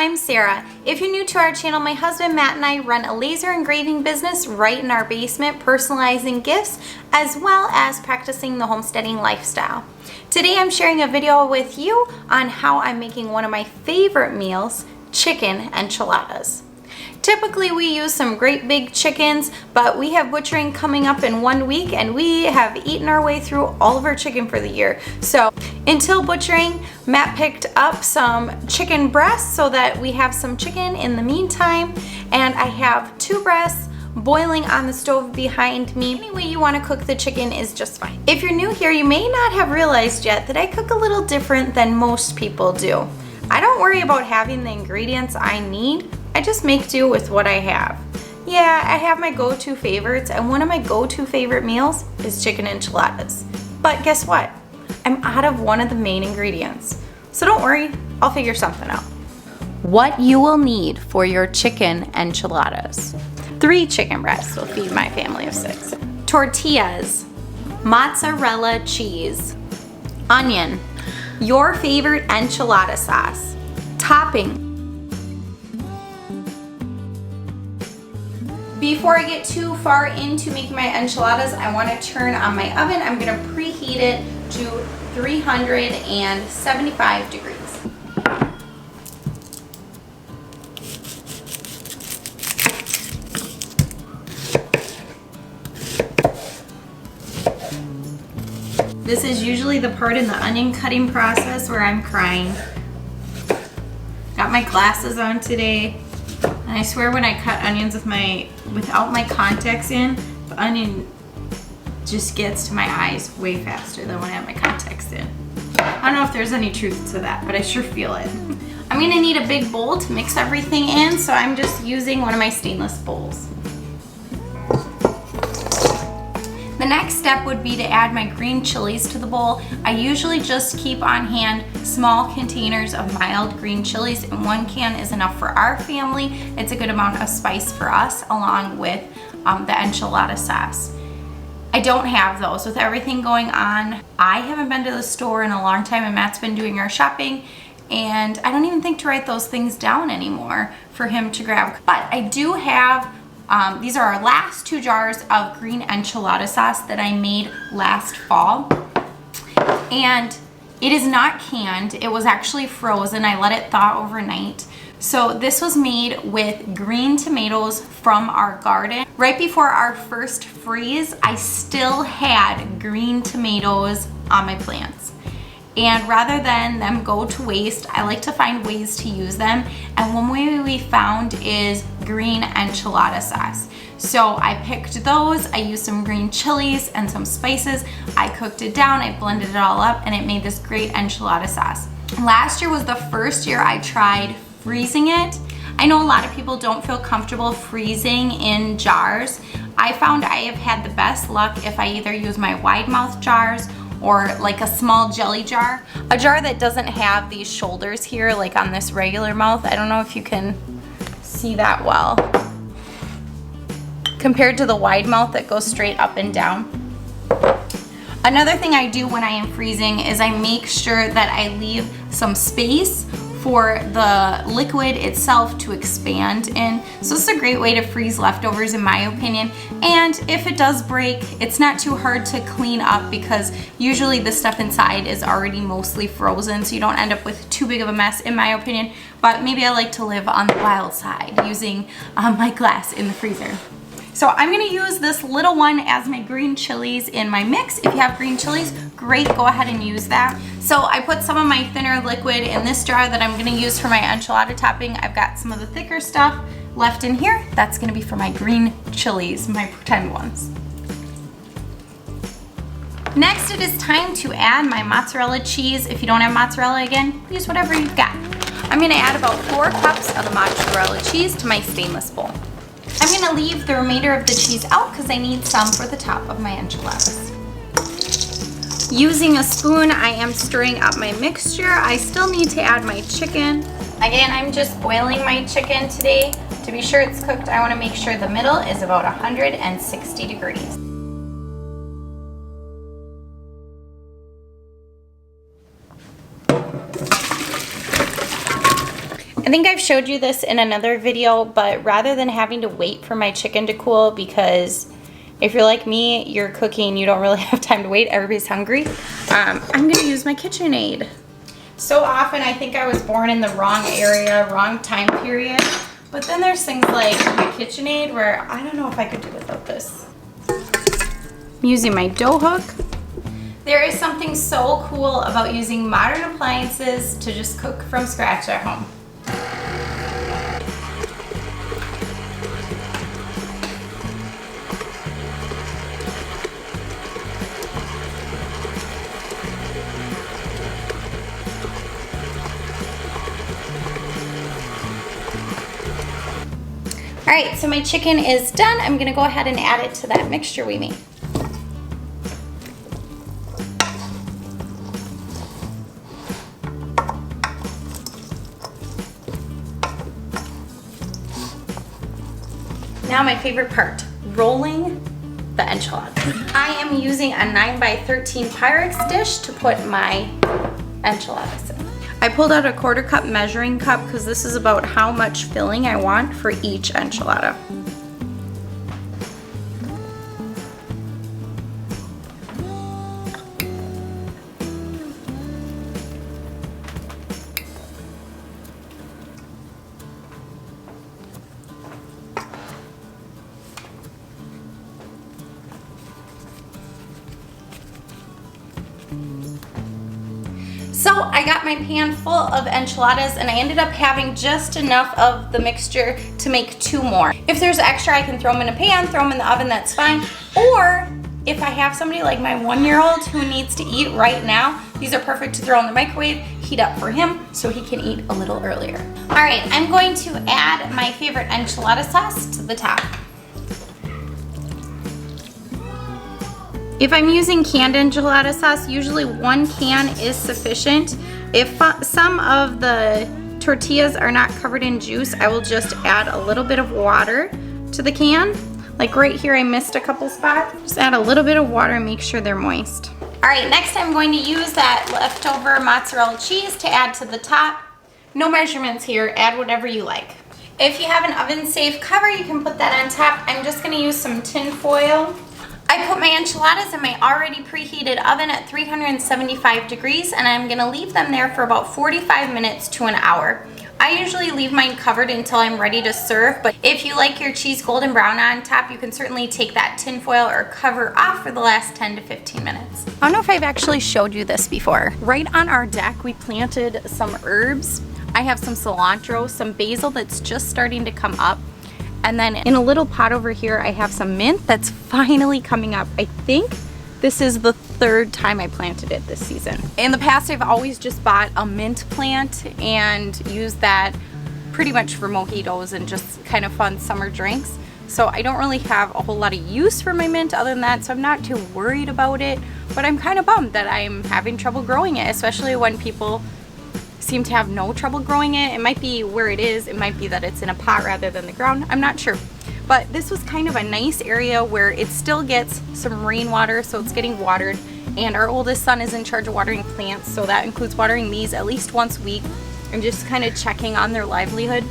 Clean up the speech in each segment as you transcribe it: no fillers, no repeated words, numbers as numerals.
I'm Sarah. If you're new to our channel, my husband Matt and I run a laser engraving business right in our basement, personalizing gifts as well as practicing the homesteading lifestyle. Today I'm sharing a video with you on how I'm making one of my favorite meals, chicken enchiladas. Typically we use some great big chickens, but we have butchering coming up in 1 week and we have eaten our way through all of our chicken for the year. So until butchering, Matt picked up some chicken breasts so that we have some chicken in the meantime, and I have 2 breasts boiling on the stove behind me. Any way you want to cook the chicken is just fine. If you're new here, you may not have realized yet that I cook a little different than most people do. I don't worry about having the ingredients I need. I just make do with what I have. Yeah, I have my go-to favorites, and one of my go-to favorite meals is chicken enchiladas. But guess what? I'm out of one of the main ingredients. So don't worry, I'll figure something out. What you will need for your chicken enchiladas: 3 chicken breasts will feed my family of 6. Tortillas, mozzarella cheese, onion, your favorite enchilada sauce, topping. Before I get too far into making my enchiladas, I want to turn on my oven. I'm going to preheat it to 375 degrees. This is usually the part in the onion cutting process where I'm crying. Got my glasses on today, and I swear when I cut onions without my contacts in, the onion just gets to my eyes way faster than when I have my contacts in. I don't know if there's any truth to that, but I sure feel it. I'm gonna need a big bowl to mix everything in, so I'm just using one of my stainless bowls. The next step would be to add my green chilies to the bowl. I usually just keep on hand small containers of mild green chilies, and 1 can is enough for our family. It's a good amount of spice for us, along with the enchilada sauce. I don't have those. With everything going on, I haven't been to the store in a long time, and Matt's been doing our shopping, and I don't even think to write those things down anymore for him to grab. But I do have these are our last 2 jars of green enchilada sauce that I made last fall, and it is not canned. It was actually frozen. I let it thaw overnight. So this was made with green tomatoes from our garden. Right before our first freeze, I still had green tomatoes on my plants. And rather than them go to waste, I like to find ways to use them. And one way we found is green enchilada sauce. So I picked those, I used some green chilies and some spices. I cooked it down, I blended it all up, and it made this great enchilada sauce. Last year was the first year I tried freezing it. I know a lot of people don't feel comfortable freezing in jars. I found I have had the best luck if I either use my wide mouth jars or like a small jelly jar. A jar that doesn't have these shoulders here like on this regular mouth. I don't know if you can see that well, compared to the wide mouth that goes straight up and down. Another thing I do when I am freezing is I make sure that I leave some space for the liquid itself to expand in. So this is a great way to freeze leftovers, in my opinion. And if it does break, it's not too hard to clean up because usually the stuff inside is already mostly frozen, so you don't end up with too big of a mess, in my opinion. But maybe I like to live on the wild side using my glass in the freezer. So I'm gonna use this little one as my green chilies in my mix. If you have green chilies, great, go ahead and use that. So I put some of my thinner liquid in this jar that I'm gonna use for my enchilada topping. I've got some of the thicker stuff left in here. That's gonna be for my green chilies, my pretend ones. Next, it is time to add my mozzarella cheese. If you don't have mozzarella, again, use whatever you've got. I'm gonna add about 4 cups of the mozzarella cheese to my stainless bowl. I'm gonna leave the remainder of the cheese out because I need some for the top of my enchiladas. Using a spoon, I am stirring up my mixture. I still need to add my chicken. Again, I'm just boiling my chicken today. To be sure it's cooked, I wanna make sure the middle is about 160 degrees. I think I've showed you this in another video, but rather than having to wait for my chicken to cool, because if you're like me, you're cooking, you don't really have time to wait, everybody's hungry, I'm gonna use my KitchenAid. So often I think I was born in the wrong area, wrong time period, but then there's things like my KitchenAid where I don't know if I could do without this. I'm using my dough hook. There is something so cool about using modern appliances to just cook from scratch at home. All right, so my chicken is done. I'm gonna go ahead and add it to that mixture we made. Now my favorite part, rolling the enchilada. I am using a 9x13 Pyrex dish to put my enchiladas in. I pulled out a 1/4 cup measuring cup because this is about how much filling I want for each enchilada. So I got my pan full of enchiladas and I ended up having just enough of the mixture to make 2 more. If there's extra, I can throw them in a pan, throw them in the oven, that's fine. Or if I have somebody like my 1-year-old who needs to eat right now, these are perfect to throw in the microwave, heat up for him so he can eat a little earlier. All right, I'm going to add my favorite enchilada sauce to the top. If I'm using canned enchilada sauce, usually 1 can is sufficient. If some of the tortillas are not covered in juice, I will just add a little bit of water to the can. Like right here, I missed a couple spots. Just add a little bit of water and make sure they're moist. All right, next I'm going to use that leftover mozzarella cheese to add to the top. No measurements here, add whatever you like. If you have an oven-safe cover, you can put that on top. I'm just gonna use some tin foil. I put my enchiladas in my already preheated oven at 375 degrees and I'm gonna leave them there for about 45 minutes to an hour. I usually leave mine covered until I'm ready to serve, but if you like your cheese golden brown on top, you can certainly take that tin foil or cover off for the last 10 to 15 minutes. I don't know if I've actually showed you this before. Right on our deck, we planted some herbs. I have some cilantro, some basil that's just starting to come up. And then in a little pot over here, I have some mint that's finally coming up. I think this is the 3rd time I planted it this season. In the past, I've always just bought a mint plant and used that pretty much for mojitos and just kind of fun summer drinks. So I don't really have a whole lot of use for my mint other than that, so I'm not too worried about it. But I'm kind of bummed that I'm having trouble growing it, especially when people seem to have no trouble growing it. It might be where it is. It might be that it's in a pot rather than the ground. I'm not sure. But this was kind of a nice area where it still gets some rainwater, so it's getting watered. And our oldest son is in charge of watering plants, so that includes watering these at least once a week and just kind of checking on their livelihood.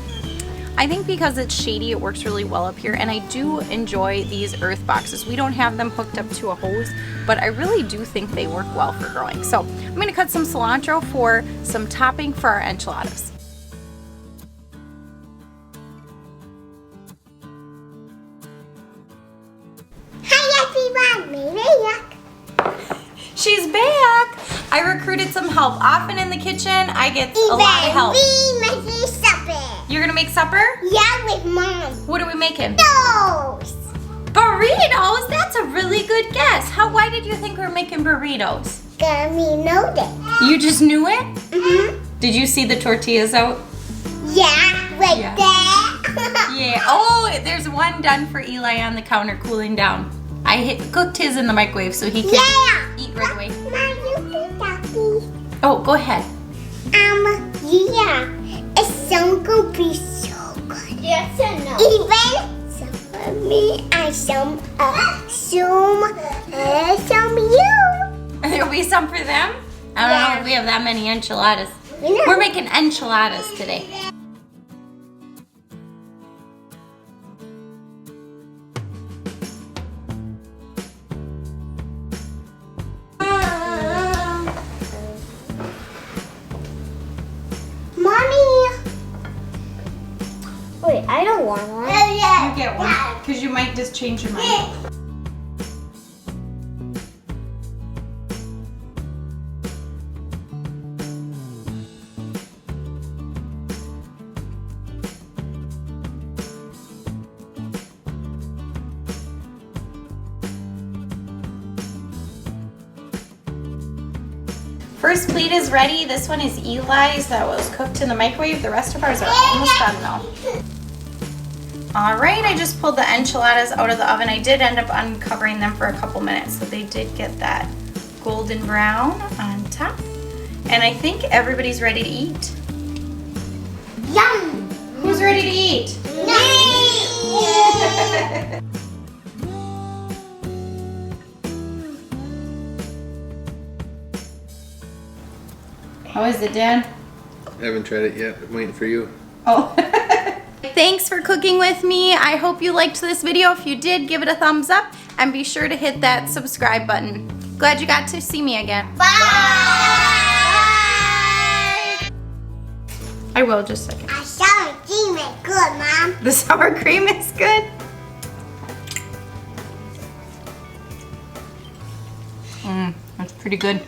I think because it's shady, it works really well up here, and I do enjoy these earth boxes. We don't have them hooked up to a hose, but I really do think they work well for growing. So I'm gonna cut some cilantro for some topping for our enchiladas. Hi everyone, Mary. She's back! I recruited some help. Often in the kitchen, I get a lot of help. We making supper. You're gonna make supper? Yeah, with Mom. What are we making? Those. Burritos? That's a really good guess. Why did you think we were making burritos? Cause we know that. You just knew it? Mhm. Did you see the tortillas out? Yeah, like Yeah. that. Yeah. Oh, there's one done for Eli on the counter cooling down. I cooked his in the microwave so he can eat right away. Mom, you can copy. Oh, go ahead. Yeah. It's gonna be so good. Yes and no. Even some for me and some you. There'll be some for them? I don't know if we have that many enchiladas. Yeah. We're making enchiladas today. Wait, I don't want one. You get one, because you might just change your mind. First plate is ready. This one is Eli's that was cooked in the microwave. The rest of ours are almost done though. All right, I just pulled the enchiladas out of the oven. I did end up uncovering them for a couple minutes, so they did get that golden brown on top. And I think everybody's ready to eat. Yum! Who's ready to eat? Me! How is it, Dad? I haven't tried it yet. I'm waiting for you. Oh. Thanks for cooking with me. I hope you liked this video. If you did, give it a thumbs up and be sure to hit that subscribe button. Glad you got to see me again. Bye! I will, just a second. I sour cream is good, Mom. The sour cream is good. That's pretty good.